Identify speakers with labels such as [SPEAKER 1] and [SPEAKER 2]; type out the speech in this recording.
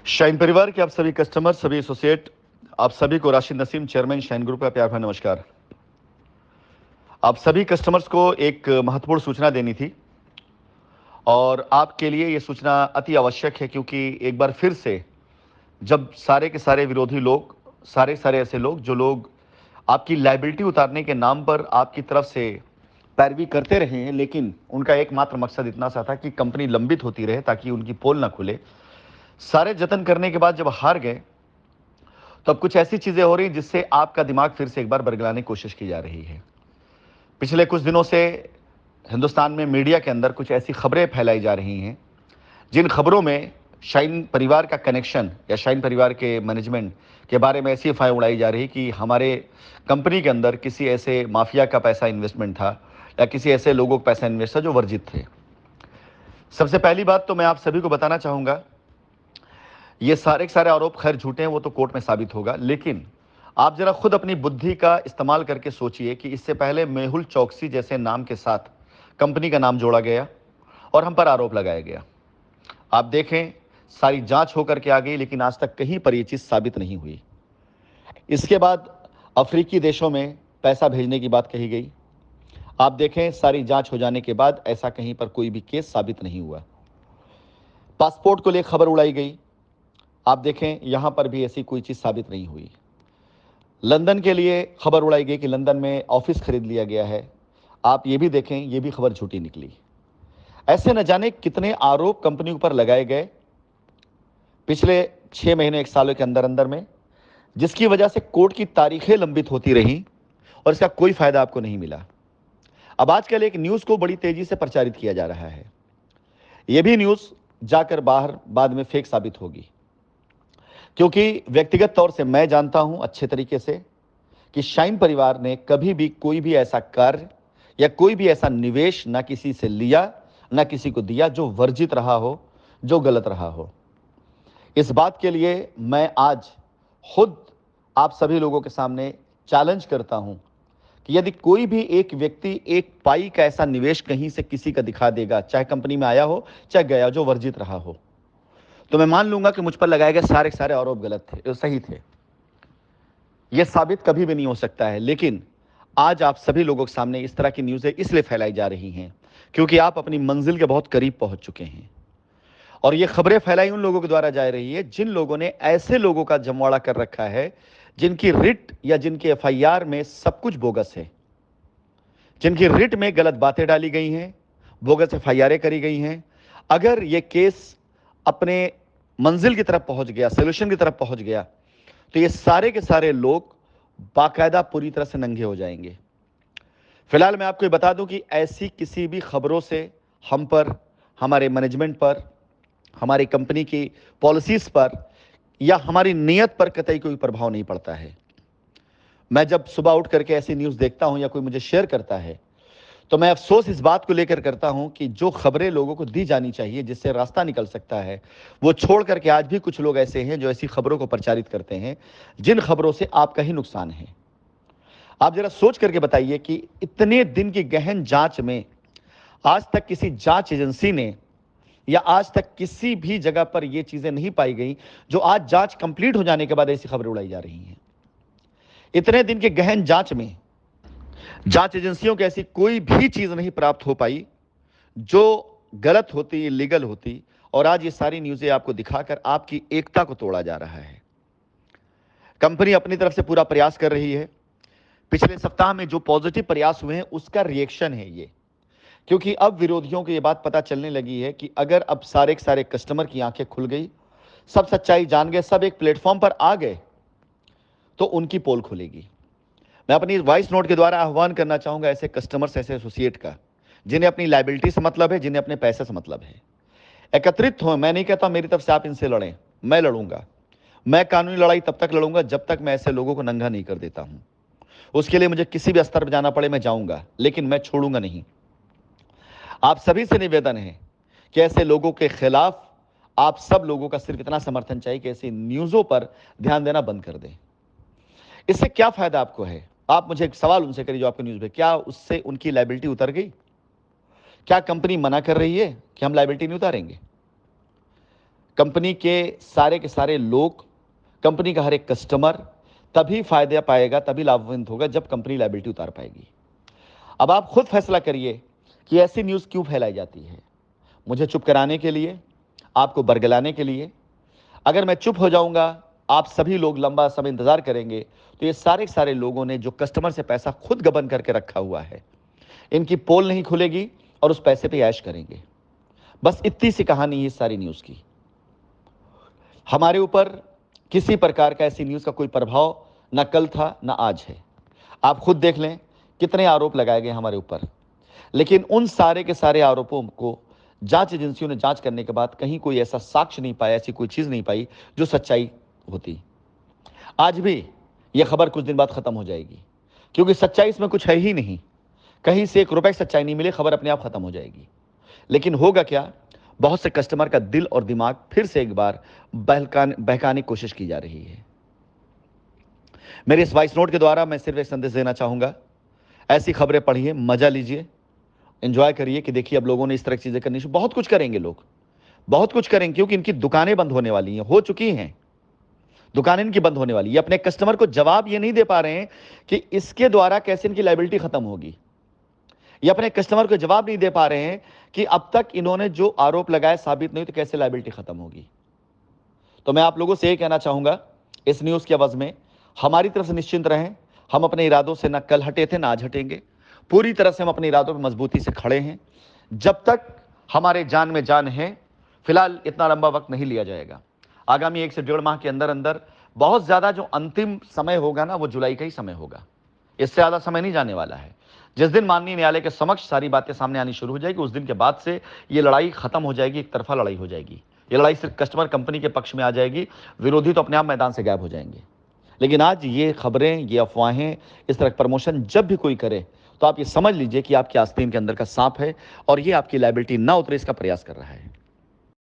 [SPEAKER 1] Shine परिवार के आप सभी कस्टमर, सभी एसोसिएट, आप सभी को Rashid Naseem, chairman shine group का प्यार भरा नमस्कार। आप सभी कस्टमर्स को एक महत्वपूर्ण सूचना देनी थी और आपके लिए ये सूचना अति आवश्यक है, क्योंकि एक बार फिर से जब सारे के सारे विरोधी लोग, सारे ऐसे लोग जो लोग आपकी लायबिलिटी उतारने के नाम पर आपकी तरफ से पैरवी करते रहे हैं, लेकिन उनका एकमात्र मकसद इतना सा था कि कंपनी लंबित होती रहे ताकि उनकी पोल ना खुले। सारे जतन करने के बाद जब हार गए, तो अब कुछ ऐसी चीजें हो रही जिससे आपका दिमाग फिर से एक बार बरगलाने की कोशिश की जा रही है। पिछले कुछ दिनों से हिंदुस्तान में मीडिया के अंदर कुछ ऐसी खबरें फैलाई जा रही हैं जिन खबरों में शाइन परिवार का कनेक्शन या शाइन परिवार के मैनेजमेंट के बारे में ऐसी अफवाहें उड़ाई जा रही कि हमारे कंपनी के अंदर किसी ऐसे माफिया का पैसा इन्वेस्टमेंट था या किसी ऐसे लोगों का पैसा इन्वेस्ट था जो वर्जित थे। सबसे पहली बात तो मैं आप सभी को बताना चाहूंगा, ये सारे के सारे आरोप खैर झूठे हैं, वो तो कोर्ट में साबित होगा, लेकिन आप जरा खुद अपनी बुद्धि का इस्तेमाल करके सोचिए कि इससे पहले मेहुल चौकसी जैसे नाम के साथ कंपनी का नाम जोड़ा गया और हम पर आरोप लगाया गया। आप देखें, सारी जांच होकर के आ गई, लेकिन आज तक कहीं पर यह चीज साबित नहीं हुई। इसके बाद अफ्रीकी देशों में पैसा भेजने की बात कही गई। आप देखें, सारी जांच हो जाने के बाद ऐसा कहीं पर कोई भी केस साबित नहीं हुआ। पासपोर्ट को लेकर खबर उड़ाई गई। आप देखें, यहां पर भी ऐसी कोई चीज साबित नहीं हुई। लंदन के लिए खबर उड़ाई गई कि लंदन में ऑफिस खरीद लिया गया है। आप ये भी देखें, ये भी खबर झूठी निकली। ऐसे न जाने कितने आरोप कंपनी पर लगाए गए पिछले 6 महीने 1 साल के अंदर अंदर में, जिसकी वजह से कोर्ट की तारीखें लंबित होती रहीं और इसका कोई फायदा आपको नहीं मिला। अब आजकल एक न्यूज को बड़ी तेजी से प्रचारित किया जा रहा है। यह भी न्यूज जाकर बाहर बाद में फेक साबित होगी, क्योंकि व्यक्तिगत तौर से मैं जानता हूं अच्छे तरीके से कि शाइन परिवार ने कभी भी कोई भी ऐसा कार्य या कोई भी ऐसा निवेश ना किसी से लिया ना किसी को दिया जो वर्जित रहा हो, जो गलत रहा हो। इस बात के लिए मैं आज खुद आप सभी लोगों के सामने चैलेंज करता हूं कि यदि कोई भी एक व्यक्ति एक पाई का ऐसा निवेश कहीं से किसी का दिखा देगा, चाहे कंपनी में आया हो चाहे गया, जो वर्जित रहा हो, तो मैं मान लूंगा कि मुझ पर लगाए गए सारे सारे आरोप गलत थे, सही थे। यह साबित कभी भी नहीं हो सकता है। लेकिन आज आप सभी लोगों के सामने इस तरह की न्यूज़ें इसलिए फैलाई जा रही हैं क्योंकि आप अपनी मंजिल के बहुत करीब पहुंच चुके हैं। और ये खबरें फैलाई उन लोगों के द्वारा जा रही है जिन लोगों ने ऐसे लोगों का जमवाड़ा कर रखा है जिनकी रिट या जिनके एफआईआर में सब कुछ बोगस है, जिनकी रिट में गलत बातें डाली गई हैं, बोगस एफआईआरें करी गई हैं। अगर ये केस अपने मंजिल की तरफ पहुंच गया, सोल्यूशन की तरफ पहुंच गया, तो ये सारे के सारे लोग बाकायदा पूरी तरह से नंगे हो जाएंगे। फिलहाल मैं आपको ये बता दूं कि ऐसी किसी भी खबरों से हम पर, हमारे मैनेजमेंट पर, हमारी कंपनी की पॉलिसीज पर या हमारी नीयत पर कतई कोई प्रभाव नहीं पड़ता है। मैं जब सुबह उठ करके ऐसी न्यूज़ देखता हूं या कोई मुझे शेयर करता है, तो मैं अफसोस इस बात को लेकर करता हूं कि जो खबरें लोगों को दी जानी चाहिए जिससे रास्ता निकल सकता है, वो छोड़ करके आज भी कुछ लोग ऐसे हैं जो ऐसी खबरों को प्रचारित करते हैं जिन खबरों से आपका ही नुकसान है। आप जरा सोच करके बताइए कि इतने दिन की गहन जांच में आज तक किसी जांच एजेंसी ने या आज तक किसी भी जगह पर यह चीजें नहीं पाई गई जो आज जांच कंप्लीट हो जाने के बाद ऐसी खबरें उड़ाई जा रही हैं। इतने दिन के गहन जांच में जांच एजेंसियों की ऐसी कोई भी चीज नहीं प्राप्त हो पाई जो गलत होती, इलीगल होती, और आज ये सारी न्यूज़ें आपको दिखाकर आपकी एकता को तोड़ा जा रहा है। कंपनी अपनी तरफ से पूरा प्रयास कर रही है। पिछले सप्ताह में जो पॉजिटिव प्रयास हुए हैं उसका रिएक्शन है ये, क्योंकि अब विरोधियों को यह बात पता चलने लगी है कि अगर अब सारे के सारे कस्टमर की आंखें खुल गई, सब सच्चाई जान गए, सब एक प्लेटफॉर्म पर आ गए, तो उनकी पोल खुलेगी। मैं अपनी वॉइस नोट के द्वारा आह्वान करना चाहूंगा ऐसे कस्टमर्स, ऐसे एसोसिएट का जिन्हें अपनी लायबिलिटी से मतलब है, जिन्हें अपने पैसे से मतलब है, एकत्रित हो। मैं नहीं कहता मेरी तरफ से आप इनसे लड़ें, मैं लड़ूंगा। मैं कानूनी लड़ाई तब तक लड़ूंगा जब तक मैं ऐसे लोगों को नंगा नहीं कर देता हूं। उसके लिए मुझे किसी भी स्तर पर जाना पड़े मैं जाऊंगा, लेकिन मैं छोड़ूंगा नहीं। आप सभी से निवेदन है कि ऐसे लोगों के खिलाफ आप सब लोगों का सिर्फ इतना समर्थन चाहिए कि ऐसी न्यूज़ों पर ध्यान देना बंद कर दें। इससे क्या फायदा आपको है? आप मुझे एक सवाल उनसे करिए जो आपके न्यूज़ में, क्या उससे उनकी लायबिलिटी उतर गई? क्या कंपनी मना कर रही है कि हम लायबिलिटी नहीं उतारेंगे? कंपनी के सारे लोग, कंपनी का हर एक कस्टमर तभी फायदा पाएगा, तभी लाभान्वित होगा जब कंपनी लायबिलिटी उतार पाएगी। अब आप खुद फैसला करिए कि ऐसी न्यूज़ क्यों फैलाई जाती है, मुझे चुप कराने के लिए, आपको बरगलाने के लिए। अगर मैं चुप हो जाऊंगा, आप सभी लोग लंबा समय इंतजार करेंगे, तो ये सारे लोगों ने जो कस्टमर से पैसा खुद गबन करके रखा हुआ है, इनकी पोल नहीं खुलेगी और उस पैसे पे ऐश करेंगे। बस इतनी सी कहानी है इस सारी न्यूज़ की। हमारे ऊपर किसी प्रकार का ऐसी न्यूज़ का कोई प्रभाव ना कल था ना आज है। आप खुद देख लें कितने आरोप लगाए गए हमारे ऊपर, लेकिन उन सारे के सारे आरोपों को जांच एजेंसियों ने जांच करने के बाद कहीं कोई ऐसा साक्ष्य नहीं पाया, ऐसी कोई चीज़ नहीं पाई जो सच्चाई होती। आज भी यह खबर कुछ दिन बाद खत्म हो जाएगी, क्योंकि सच्चाई इसमें कुछ है ही नहीं। कहीं से एक रुपए की सच्चाई नहीं मिले, खबर अपने आप खत्म हो जाएगी। लेकिन होगा क्या, बहुत से कस्टमर का दिल और दिमाग फिर से एक बार बहकाने की कोशिश की जा रही है। मेरे इस वॉइस नोट के द्वारा मैं सिर्फ एक संदेश देना चाहूंगा, ऐसी खबरें पढ़िए, मजा लीजिए, एंजॉय करिए कि देखिए अब लोगों ने इस तरह की चीजें करनी शुरू, बहुत कुछ करेंगे लोग, बहुत कुछ करेंगे, क्योंकि इनकी दुकानें बंद होने वाली हैं, हो चुकी हैं दुकानें इनकी बंद होने वाली है। अपने कस्टमर को जवाब ये नहीं दे पा रहे हैं कि इसके द्वारा कैसे इनकी लायबिलिटी खत्म होगी। ये अपने कस्टमर को जवाब नहीं दे पा रहे हैं कि अब तक इन्होंने जो आरोप लगाए साबित नहीं, तो कैसे लायबिलिटी खत्म होगी। तो मैं आप लोगों से ये कहना चाहूंगा, इस न्यूज़ की आवाज़ में हमारी तरफ से निश्चिंत रहें। हम अपने इरादों से ना कल हटे थे ना आज हटेंगे। पूरी तरह से हम अपने इरादों पर मजबूती से खड़े हैं। जब तक हमारे जान में जान है, फिलहाल इतना लंबा वक्त नहीं लिया जाएगा। आगामी 1 से 1.5 माह के अंदर अंदर बहुत ज़्यादा जो अंतिम समय होगा ना, वो जुलाई का ही समय होगा। इससे ज़्यादा समय नहीं जाने वाला है। जिस दिन माननीय न्यायालय के समक्ष सारी बातें सामने आनी शुरू हो जाएगी, उस दिन के बाद से ये लड़ाई खत्म हो जाएगी, एक तरफा लड़ाई हो जाएगी। ये लड़ाई सिर्फ कस्टमर कंपनी के पक्ष में आ जाएगी, विरोधी तो अपने आप मैदान से गायब हो जाएंगे। लेकिन आज ये खबरें, ये अफवाहें, इस तरह प्रमोशन जब भी कोई करे, तो आप ये समझ लीजिए कि आपकी आस्तीन के अंदर का सांप है और ये आपकी लायबिलिटी ना उतरे इसका प्रयास कर रहा है।